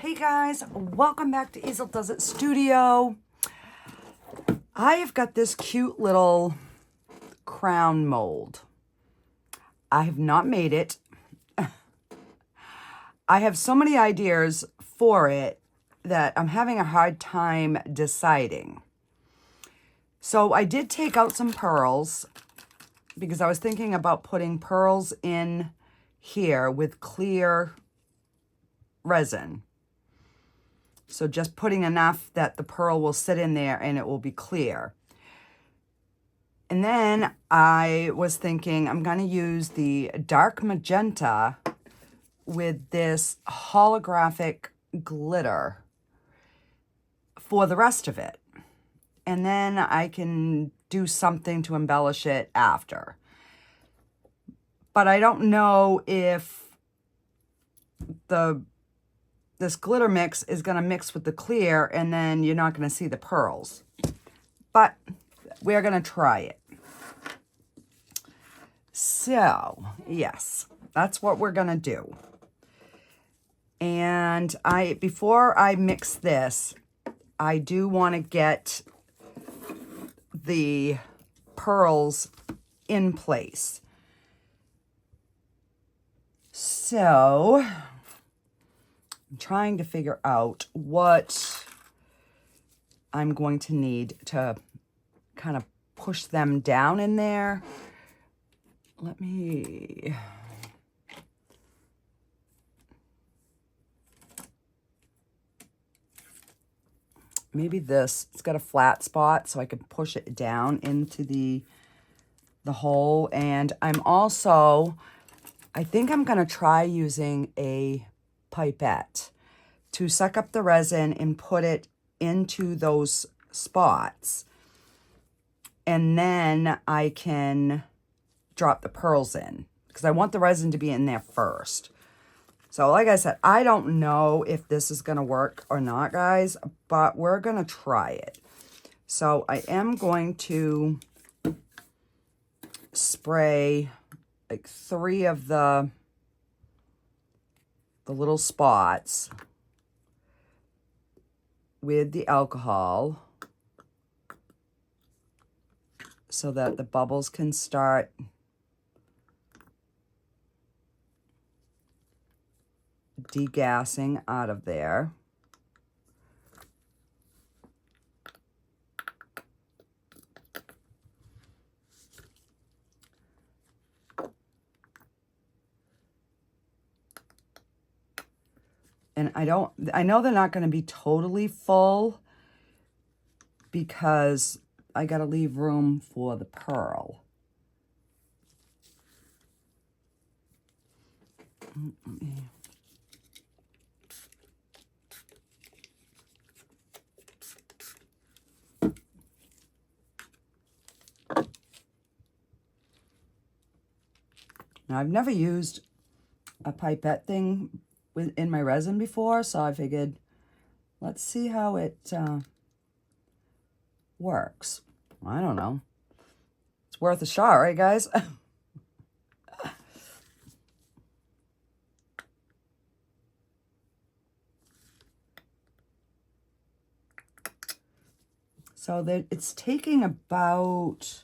Hey guys, welcome back to Easel Does It Studio. I have got this cute little crown mold. I have not made it. I have so many ideas for it that I'm having a hard time deciding. So I did take out some pearls because I was thinking about putting pearls in here with clear resin. So just putting enough that the pearl will sit in there and it will be clear. And then I was thinking I'm going to use the dark magenta with this holographic glitter for the rest of it. And then I can do something to embellish it after. But I don't know if this glitter mix is going to mix with the clear and then you're not going to see the pearls. But we're going to try it. So, yes, that's what we're going to do. And before I mix this, I do want to get the pearls in place. So, I'm trying to figure out what I'm going to need to kind of push them down in there. Let me... Maybe this, it's got a flat spot so I can push it down into the hole. And I'm also, I think I'm going to try using a pipette to suck up the resin and put it into those spots. And then I can drop the pearls in because I want the resin to be in there first. So like I said, I don't know if this is going to work or not, guys, but we're going to try it. So I am going to spray like 3 of the little spots with the alcohol so that the bubbles can start degassing out of there. And I know they're not going to be totally full because I got to leave room for the pearl. Now, I've never used a pipette thing in my resin before, so I figured, let's see how it works. I don't know. It's worth a shot, right, guys? So that it's taking about,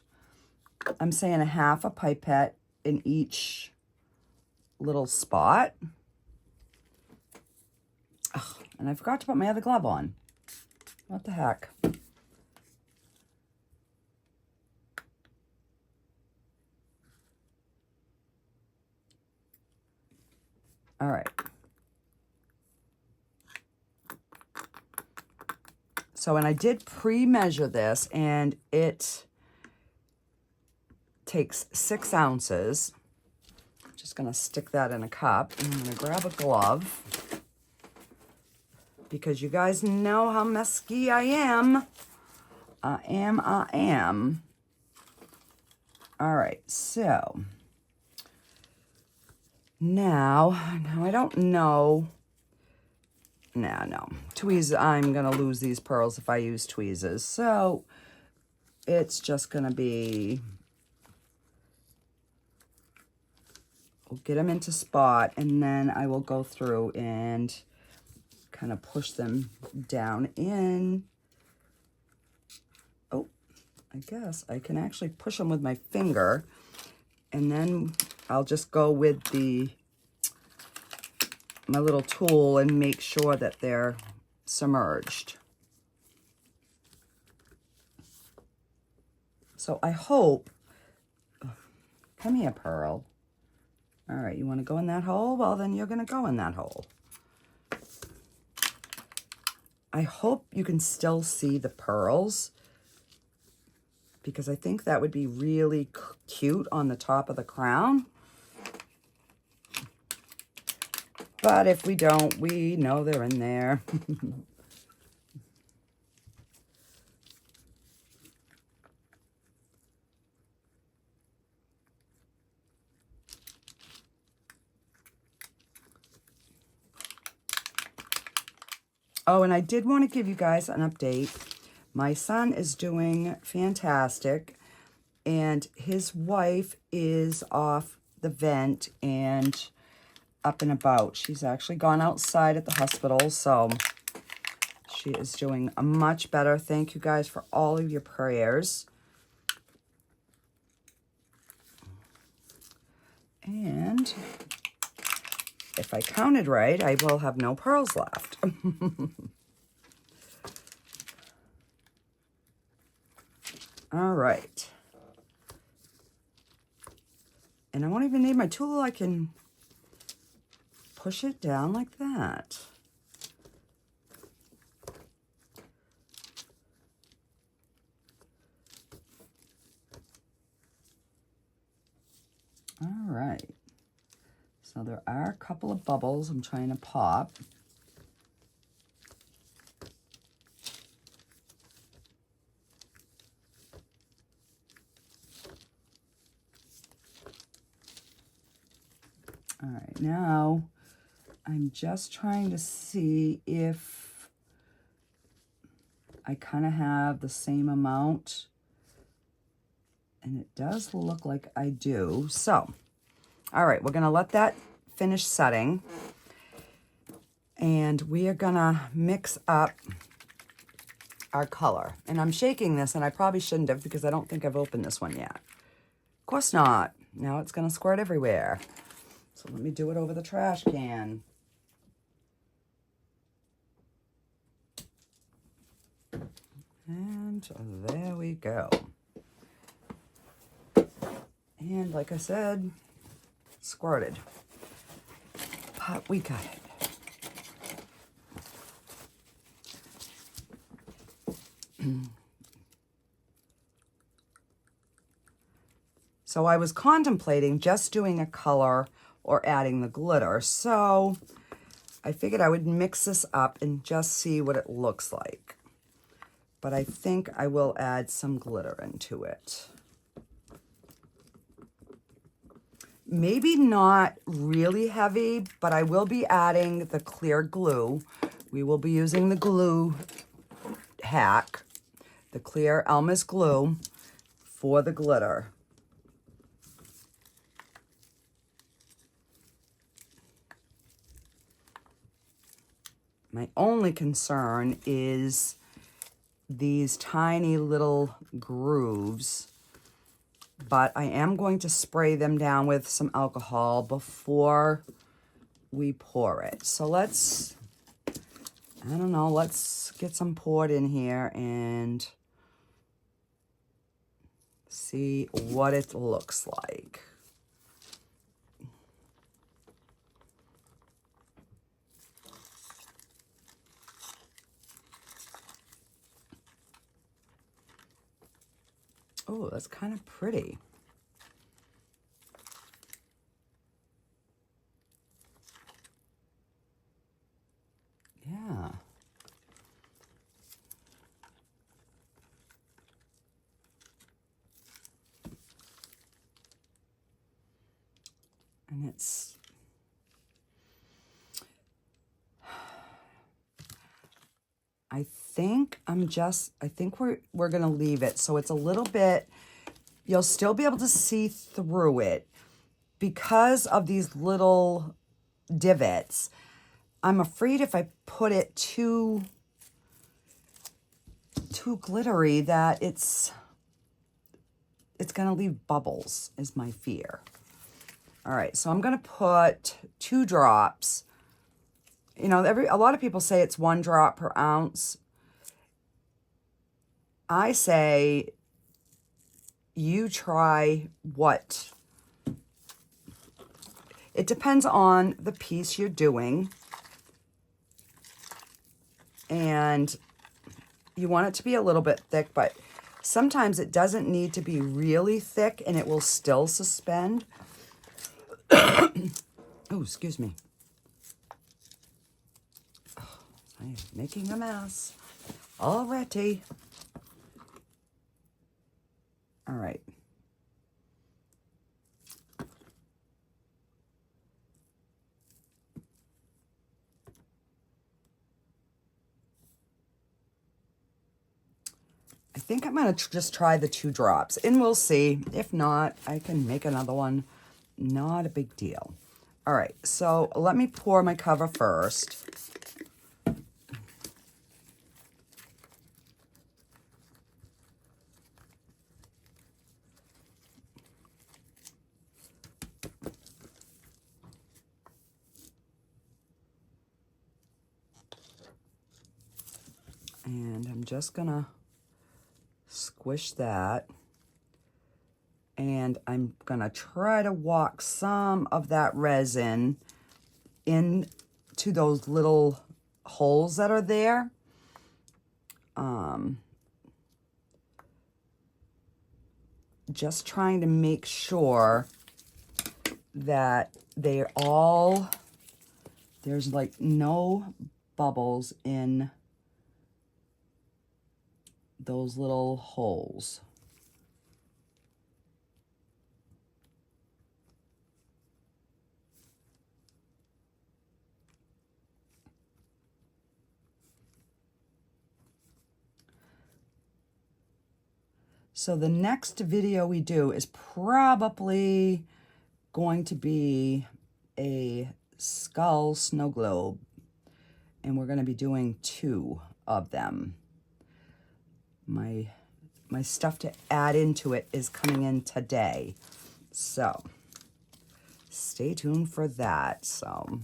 I'm saying, a half a pipette in each little spot. Ugh, and I forgot to put my other glove on. What the heck? All right. So, and I did pre-measure this, and it takes 6 ounces. I'm just going to stick that in a cup. And I'm going to grab a glove because you guys know how messy I am. I am. All right, so now I don't know. No. Tweezers, I'm going to lose these pearls if I use tweezers. So it's just going to be, we'll get them into spot, and then I will go through and kind of push them down in. Oh, I guess I can actually push them with my finger, and then I'll just go with my little tool and make sure that they're submerged. So I hope, come here, Pearl. All right, you want to go in that hole? Well, then you're going to go in that hole. I hope you can still see the pearls, because I think that would be really cute on the top of the crown. But if we don't, we know they're in there. Oh, and I did want to give you guys an update. My son is doing fantastic, and his wife is off the vent and up and about. She's actually gone outside at the hospital, so she is doing much better. Thank you guys for all of your prayers. And if I counted right, I will have no pearls left. All right. And I won't even need my tool. I can push it down like that. All right. So there are a couple of bubbles I'm trying to pop. All right, now I'm just trying to see if I kind of have the same amount, and it does look like I do. So, all right, we're gonna let that finish setting, and we are gonna mix up our color. And I'm shaking this, and I probably shouldn't have, because I don't think I've opened this one yet. Of course not. Now it's gonna squirt everywhere. So let me do it over the trash can. And there we go. And like I said, squirted. But we got it. So I was contemplating just doing a color or adding the glitter. So I figured I would mix this up and just see what it looks like. But I think I will add some glitter into it. Maybe not really heavy, but I will be adding the clear glue. We will be using the glue hack, the clear Elmer's glue, for the glitter. My only concern is these tiny little grooves, but I am going to spray them down with some alcohol before we pour it. So let's, I don't know, let's get some poured in here and see what it looks like. Oh, that's kind of pretty. Yeah. And it's, I think we're going to leave it so it's a little bit, you'll still be able to see through it because of these little divots. I'm afraid if I put it too glittery that it's gonna leave bubbles, is my fear. All right, so I'm gonna put 2 drops. You know, a lot of people say it's 1 drop per ounce. I say you try what. It depends on the piece you're doing. And you want it to be a little bit thick, but sometimes it doesn't need to be really thick and it will still suspend. Oh, excuse me. Oh, I am making a mess already. All right. I think I'm going to just try the 2 drops, and we'll see. If not, I can make another one. Not a big deal. All right, so let me pour my cover first. And I'm just going to squish that. And I'm going to try to walk some of that resin into those little holes that are there. Just trying to make sure that they're all, there's like no bubbles in those little holes. So the next video we do is probably going to be a skull snow globe, and we're going to be doing 2 of them. My stuff to add into it is coming in today, so stay tuned for that. So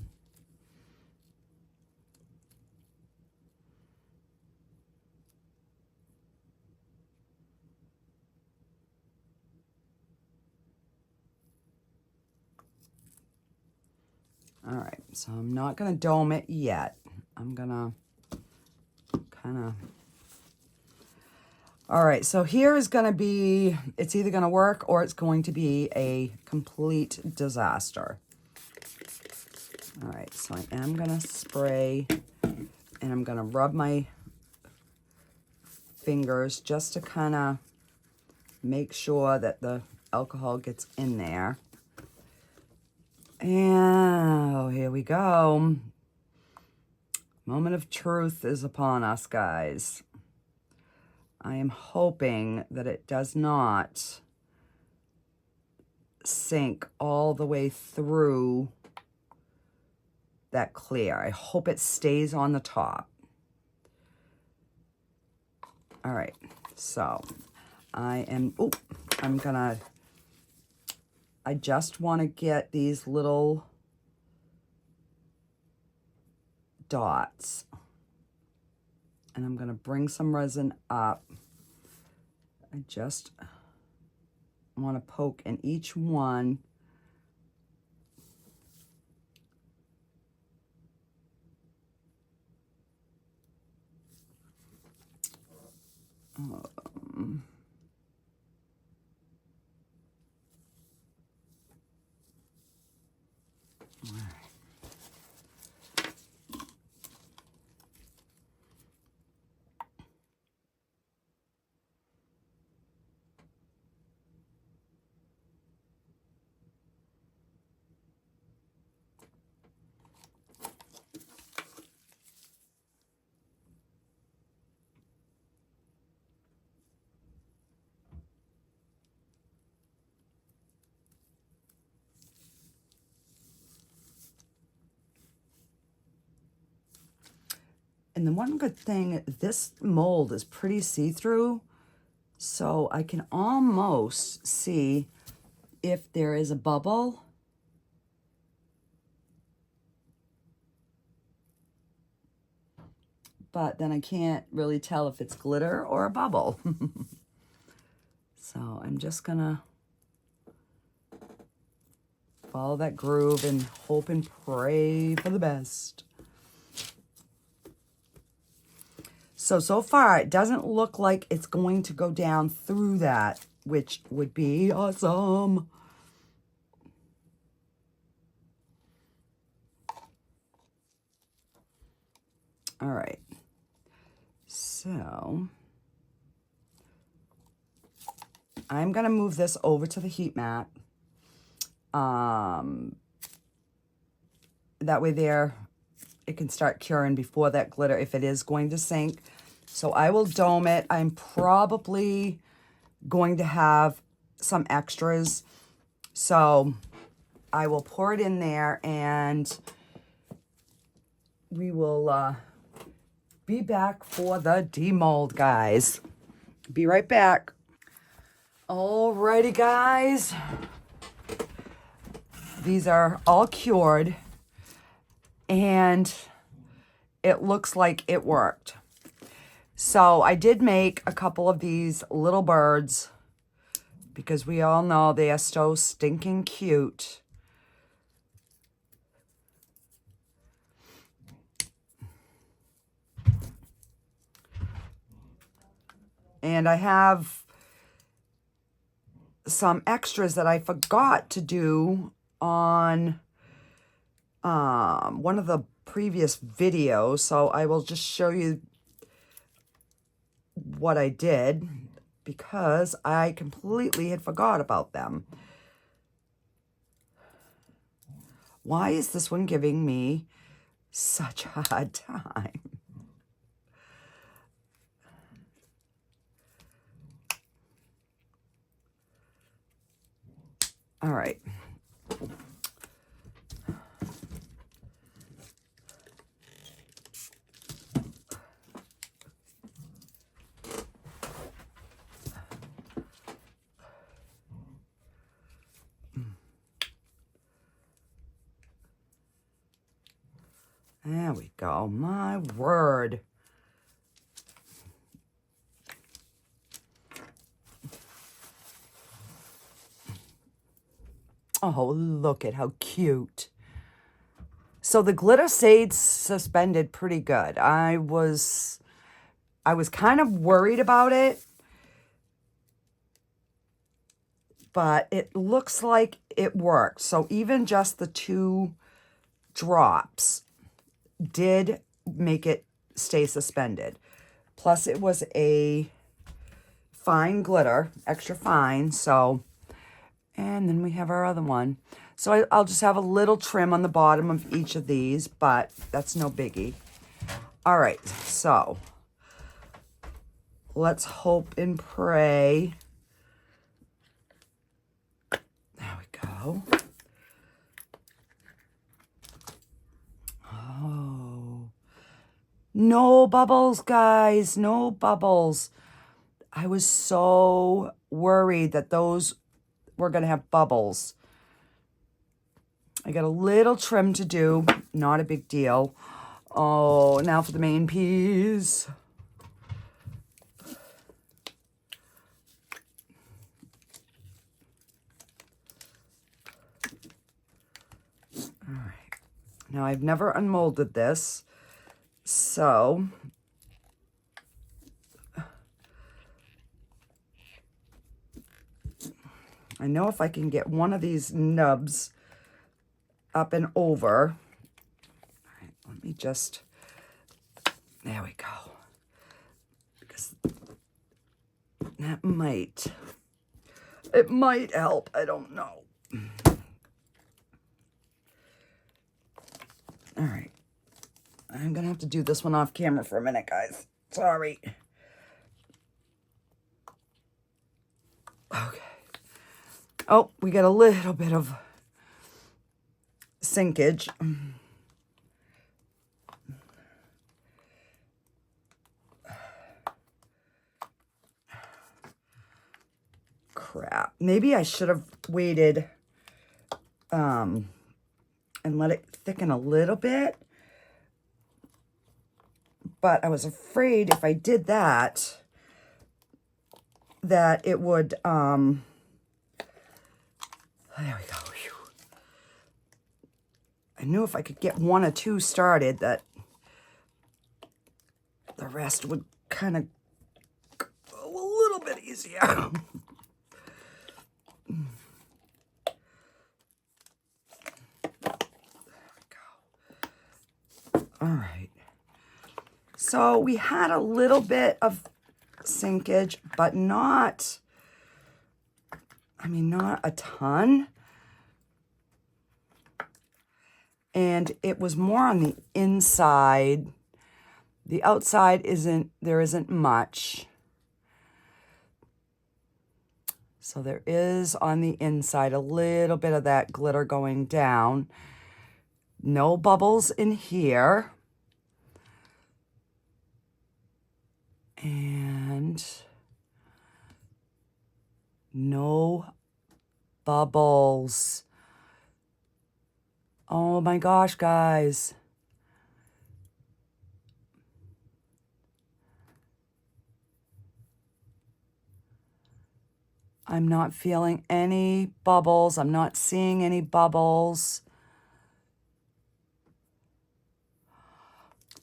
all right, so I'm not going to dome it yet. I'm going to kind of... All right, so here is going to be, it's either going to work or it's going to be a complete disaster. All right, so I am going to spray, and I'm going to rub my fingers just to kind of make sure that the alcohol gets in there. And oh, here we go. Moment of truth is upon us, guys. I am hoping that it does not sink all the way through that clear. I hope it stays on the top. All right, so I just want to get these little dots, and I'm going to bring some resin up. I just want to poke in each one. And the one good thing, this mold is pretty see-through, so I can almost see if there is a bubble. But then I can't really tell if it's glitter or a bubble. So I'm just gonna follow that groove and hope and pray for the best. So far, it doesn't look like it's going to go down through that, which would be awesome. All right. So I'm going to move this over to the heat mat. That way there, it can start curing before that glitter if it is going to sink. So I will dome it. I'm probably going to have some extras. So I will pour it in there and we will be back for the demold, guys. Be right back. Alrighty, guys. These are all cured and it looks like it worked. So I did make a couple of these little birds because we all know they are so stinking cute. And I have some extras that I forgot to do on one of the previous videos. So I will just show you what I did because I completely had forgot about them. Why is this one giving me such a hard time? All right. There we go. My word. Oh, look at how cute. So the glitter stayed suspended pretty good. I was kind of worried about it, but it looks like it worked. So even just the 2 drops did make it stay suspended. Plus it was a fine glitter, extra fine. So, and then we have our other one. So I'll just have a little trim on the bottom of each of these, but that's no biggie. All right, so let's hope and pray. There we go. Oh, no bubbles, guys, no bubbles. I was so worried that those were going to have bubbles. I got a little trim to do, not a big deal. Oh, now for the main piece. All right. Now I've never unmolded this, so I know if I can get one of these nubs up and over. All right, let me just, there we go. Because that might, it might help, I don't know. All right, I'm gonna have to do this one off camera for a minute, guys. Sorry. Okay. Oh, we got a little bit of sinkage. crap. Maybe I should have waited and let it thicken a little bit. But I was afraid if I did that, that it would, there we go. Whew. I knew if I could get one or two started that the rest would kind of go a little bit easier. All right. So we had a little bit of sinkage, but not, I mean, not a ton. And it was more on the inside. The outside there isn't much. So there is on the inside a little bit of that glitter going down. No bubbles in here. And no bubbles. Oh my gosh, guys. I'm not feeling any bubbles. I'm not seeing any bubbles.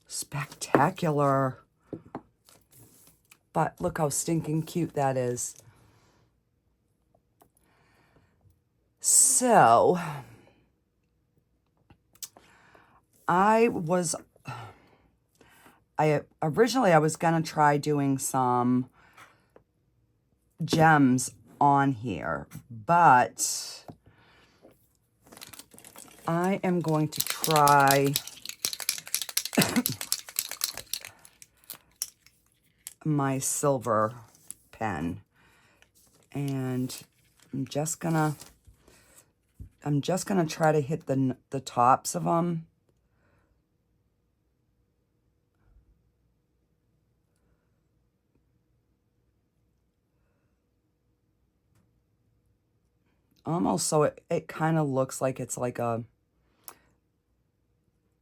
Spectacular. But look how stinking cute that is. So, originally I was going to try doing some gems on here, but I am going to try my silver pen, and I'm just gonna try to hit the tops of them. Almost so it kind of looks like it's like a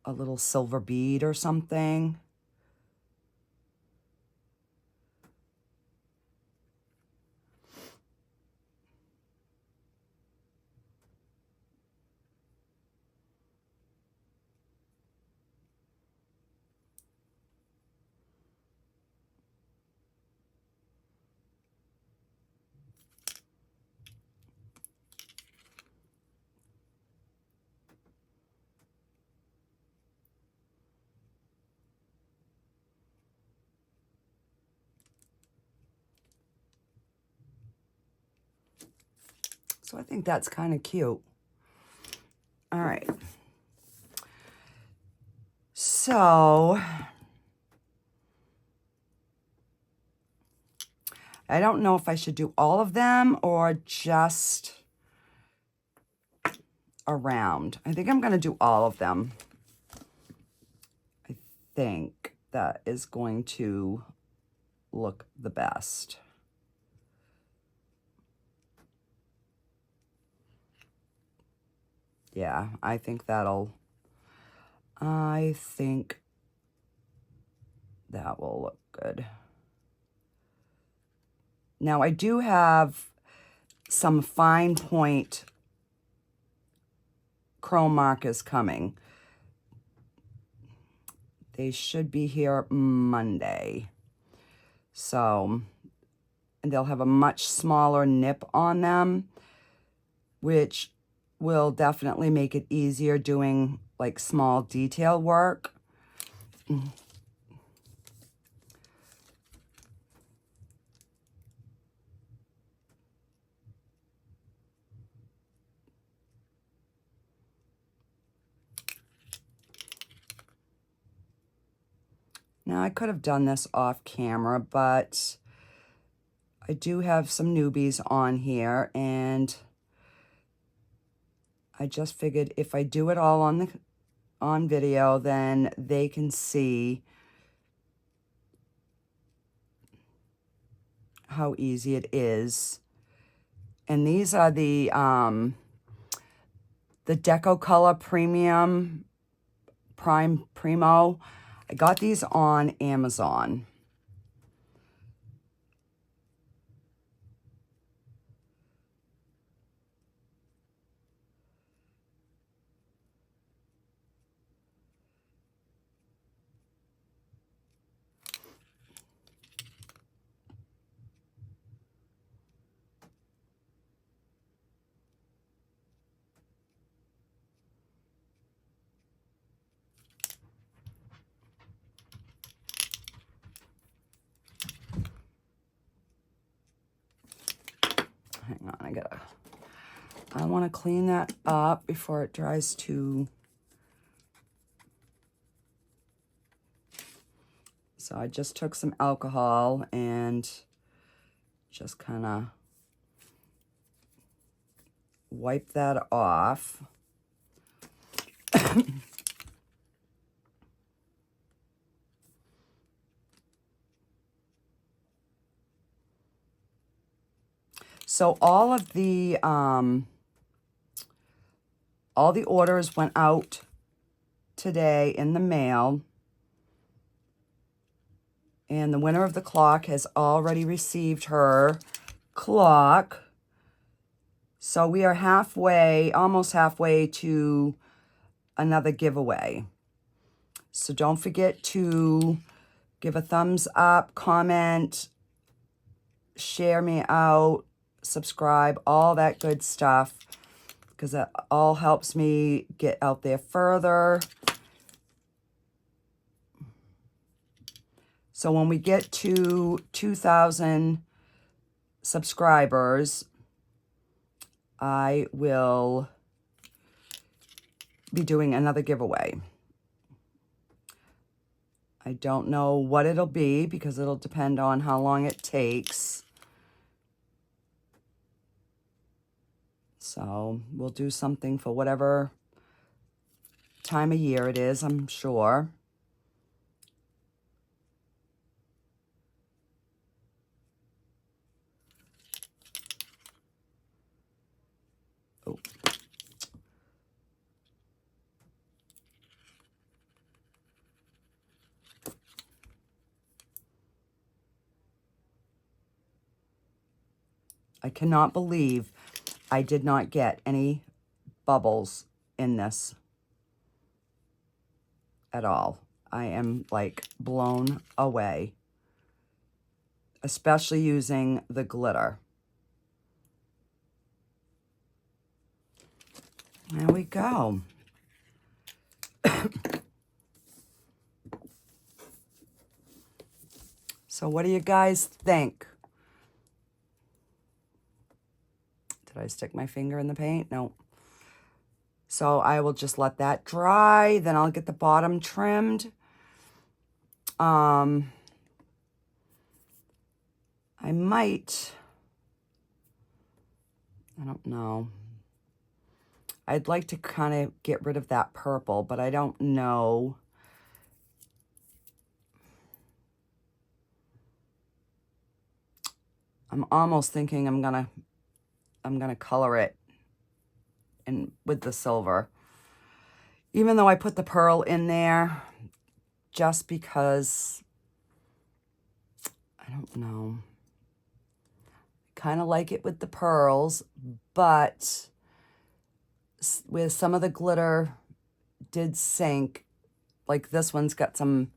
little silver bead or something. So I think that's kind of cute. All right. So I don't know if I should do all of them or just around. I think I'm going to do all of them. I think that is going to look the best. Yeah, I think that will look good. Now I do have some fine point chrome markers coming. They should be here Monday. So, and they'll have a much smaller nip on them, which will definitely make it easier doing like small detail work. Now, I could have done this off camera, but I do have some newbies on here, and I just figured if I do it all on video, then they can see how easy it is And these are the Deco Color Premium Prime Primo. I got these on Amazon. Hang on, I want to clean that up before it dries too. So I just took some alcohol and just kind of wipe that off. So all the orders went out today in the mail. And the winner of the clock has already received her clock. So we are halfway, almost halfway to another giveaway. So don't forget to give a thumbs up, comment, share me out, subscribe, all that good stuff, because that all helps me get out there further. So when we get to 2,000 subscribers, I will be doing another giveaway. I don't know what it'll be because it'll depend on how long it takes. So we'll do something for whatever time of year it is, I'm sure. Oh. I cannot believe I did not get any bubbles in this at all. I am like blown away, especially using the glitter. There we go. So what do you guys think? Did I stick my finger in the paint? No. So I will just let that dry. Then I'll get the bottom trimmed. I might, I don't know. I'd like to kind of get rid of that purple, but I don't know. I'm almost thinking I'm gonna color it in with the silver. Even though I put the pearl in there, just because, I don't know. Kind of like it with the pearls, but with some of the glitter did sink. Like this one's got some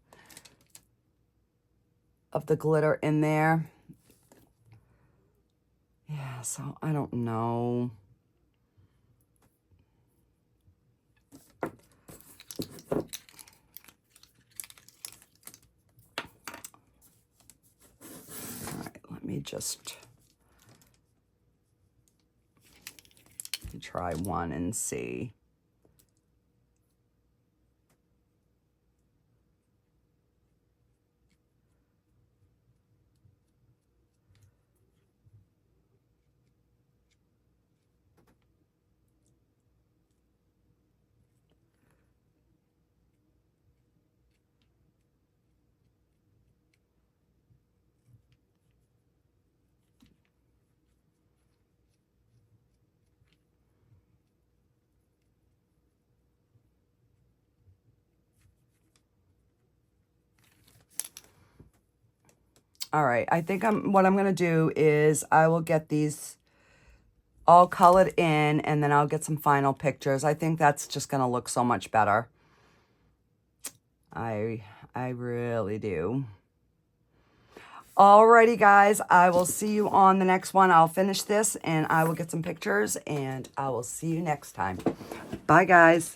of the glitter in there. Yeah, so I don't know. All right, let me just try one and see. All right, I think what I'm going to do is I will get these all colored in, and then I'll get some final pictures. I think that's just going to look so much better. I really do. Alrighty, guys, I will see you on the next one. I'll finish this, and I will get some pictures, and I will see you next time. Bye, guys.